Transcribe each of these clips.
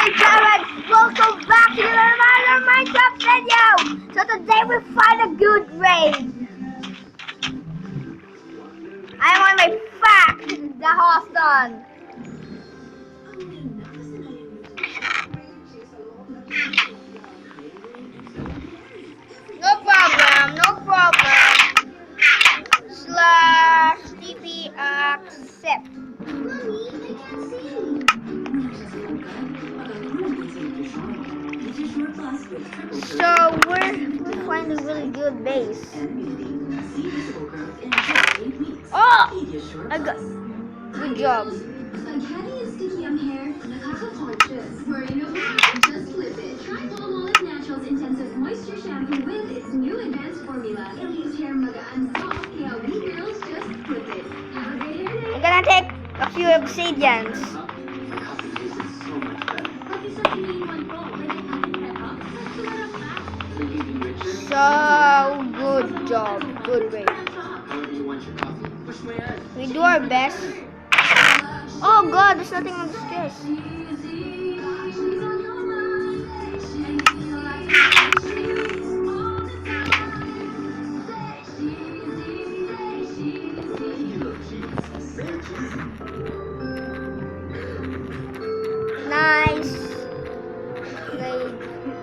Jared. Welcome back to another Minecraft video. So today we find a good raid. I'm on my fact, the Houston. No problem, no problem. / TP accept. So we find a really good base. Oh, I got good job. Just flip it. Try Palmolive Naturals Intensive Moisture Shampoo with its new advanced formula. It leaves hair magaan soft, kaya we girls just flip it. Have a great hair day. I'm gonna take a few obsidians. So good job, good way. We do our best. Oh God, there's nothing on the stairs. Nice raid,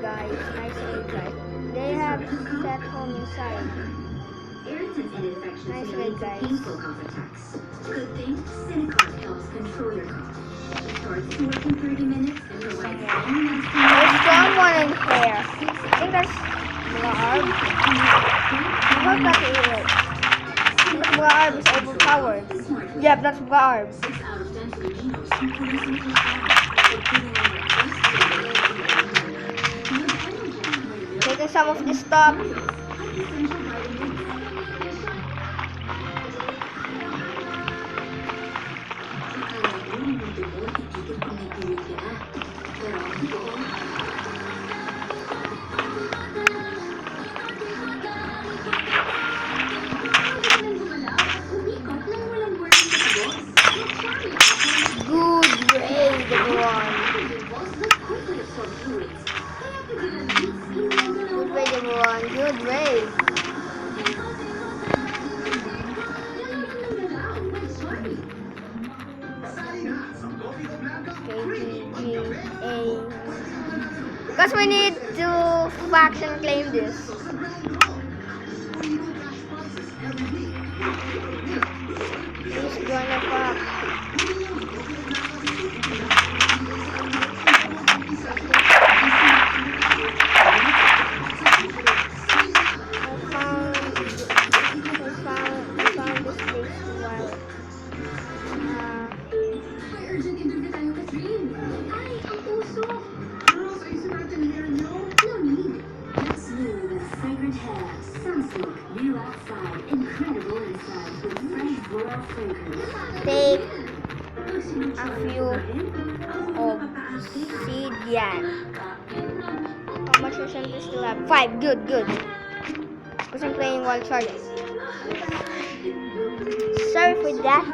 guys. Nice raid, guys. They have set home inside. Irritants and infections Nice may raid, lead to guys. painful cough attacks. Good thing, Cinecart helps control your cough. It starts to work in 30 minutes and provides long lasting. There's someone in here. I think that's Blaarb. I hope that's it. Blaarb is overpowered. Yep, that's Blaarb. Taking some of this stuff. Good raid, everyone. Good raid, everyone. Good raid. KGGA. Because we need to faction claim this. Who's gonna fuck? I found this place while May urgent interview tayo, Catherine. Ay, ang puso. Girls, ayusin natin ang hair niyo. No need. Get smooth and fragrant hair. Sunsilk, new outside, incredible inside with fresh floral fragrance. take a few obsidian. How much percent do you still have? 5. Good, good. Because I'm playing while charging. Sorry for that.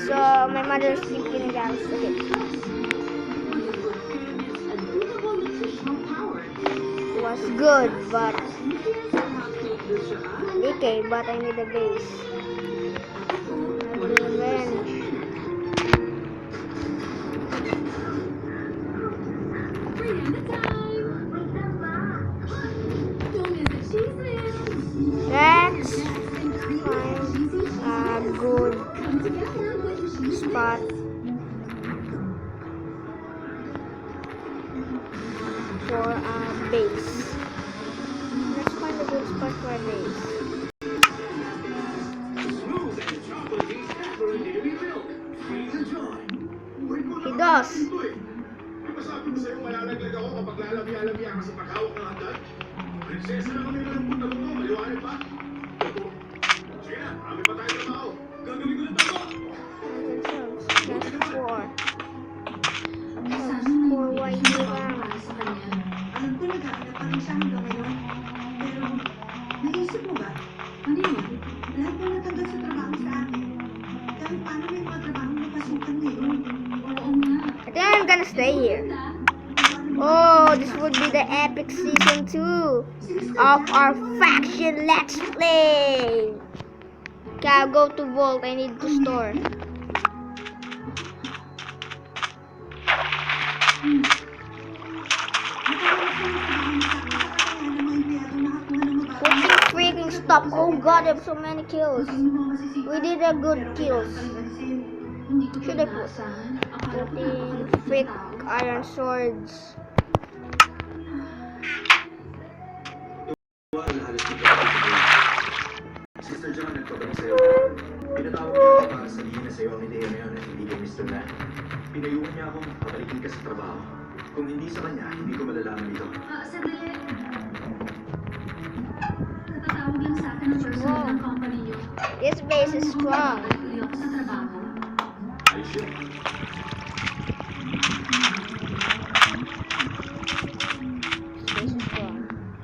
So my mother is sleeping in the house. Okay. It was good, but okay, but I need a base. Revenge. Let's find a good spot for a base. Let's find a good spot for a base. He does. Sabi ko sa'yo, malalaglag ako kapag lalabya-labya ka sa paghawak ng hagdan. Prinsesa na kami ng punta mo, maliwanag ba? Sige na, marami pa tayo trabaho. Gagawin ko na ito. Just 4. Just 4 white lang. Alam ko naghahanap pa rin siya hanggang ngayon. Pero, naisip mo ba? Ano yun? Lahat na natanggal sa trabaho sa akin. Kahit paano may mga trabaho na pasukan ngayon. Oo nga. I think I'm gonna stay here. Oh, this would be the epic season 2 of our faction Let's Play. Okay, I'll go to Vault. I need to store. Freaking stop. Oh god, I have so many kills. We did a good kills. Should I put 14 freak iron swords? Sister John, nagpabalik sa'yo. Pinatawag niya ako para sabihin na sa'yo ang ideya na yun at hindi kay Mr. Lan. Pinayuhan niya akong pabalikin ka sa trabaho. Kung hindi sa kanya, hindi ko malalaman ito. Sandali. Natatawag lang sa akin ng personnel ng company niyo. This base is strong. Tuloy ako sa trabaho. Ay, shit. This base is strong.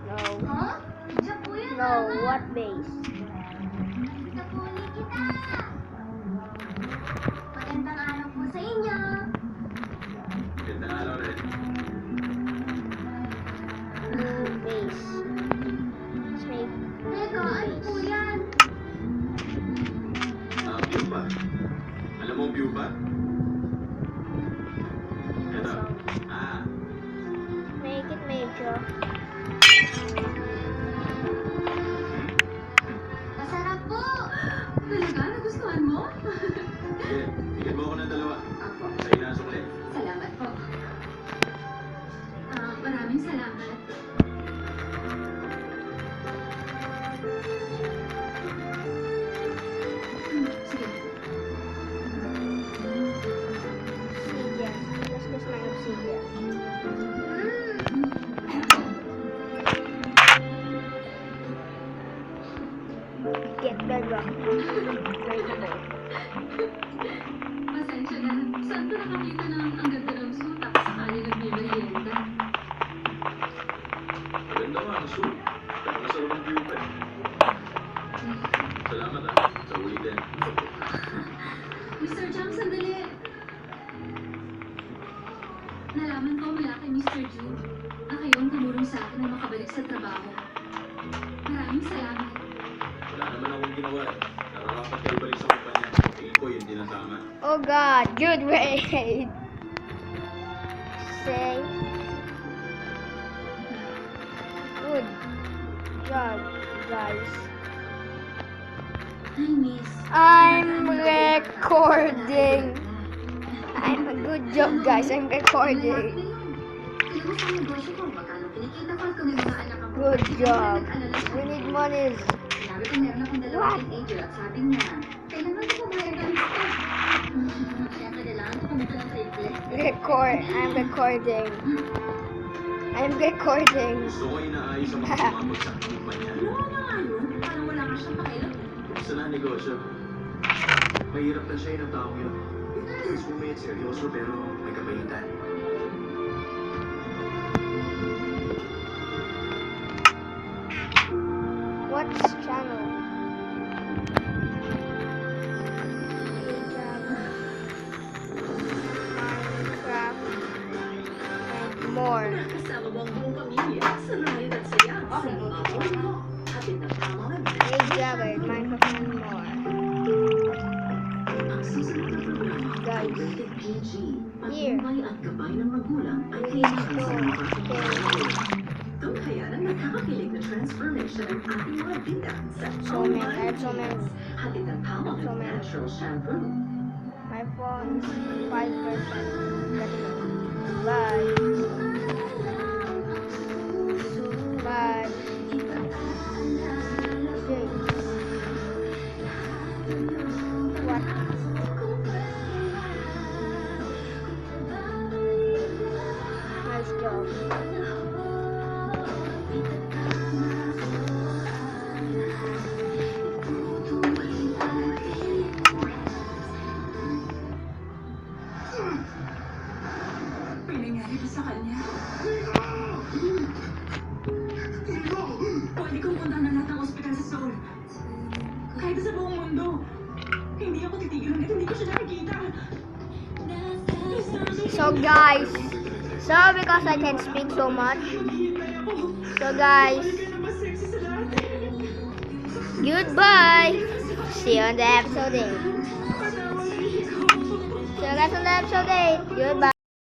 No. Huh? Diyan po yan, No, Mama. what base? Napuli kita! Magandang araw po sa inyo! Ganda na araw rin. New base. Let's make Teka, ano po yan? View pa. Alam mo ang view pa? Ito. make it major. Masarap po! Talaga? Nagustuhan mo? Sige, bigyan mo ako ng dalawa. Apo. Sa inasukli. Salamat po. Maraming salamat. Sige. Obsidian. Let's just my obsidian. Get bedrock. Breakable. Pasensya na. Saan ko nakakita ng ang ganda ng suit tapos sakali nagbiberienda? Maganda nga ang suit. Pero masarap ang view pa. Salamat sa ulitin. Mr. Chang, sandali. Nalaman ko mula kay Mr. Ju na kayo ang tumulong sa akin na makabalik sa trabaho. Maraming salamat. Wala naman akong ginawa eh. Nararapat kayo balik sa kumpanya. Tingin ko yun din ang tama. Oh god, good raid. Say. Good job, guys. Hi, Miss. I'm recording. I'm a good job, guys. I'm recording. Kailangan sa negosyo ko, magkano kinikita ko at kung may mga anak ako. Good job. We need money. Sabi ko meron akong dalawang teenager at sabi niya, kailangan ko pumayag ang stock. Kaya kailangan ko kumita ng triple. Record. I'm recording. I'm recording. Gusto ko inaayos ang mga sumabog sa kumpanya. Oo nga yun. Parang wala ka siyang pakialam. Gusto na negosyo. Mahirap na siya ng taong yun. Sumit, seryoso, pero may kabaitan. What's channel? Minecraft and more. Kasama mo ang buong pamilya. Sanayin at saya. Hatid ng tama. Hey Jabber, Minecraft and more. Ang susunod na programa ay Guys. rated PG. Ang Here. himay at gabay ng magulang ay Please kailangan sa don't mga kill. Tunghayan ang nakakakilig na transformation ng ating mga bida sa So many, I have so many. Hatid ng tama So ng many. natural shampoo. My phone is 5%. Bye. Bye. Okay. What? Nice job. May nangyari ba sa kanya? Pwede kong punta na lahat ng ospital sa Seoul. Kahit sa buong mundo. Hindi ako titigil hanggat hindi ko siya nakikita. So guys, So, because I can speak so much. So, guys. Goodbye. See you on the episode 8. See you guys on the episode 8. Goodbye.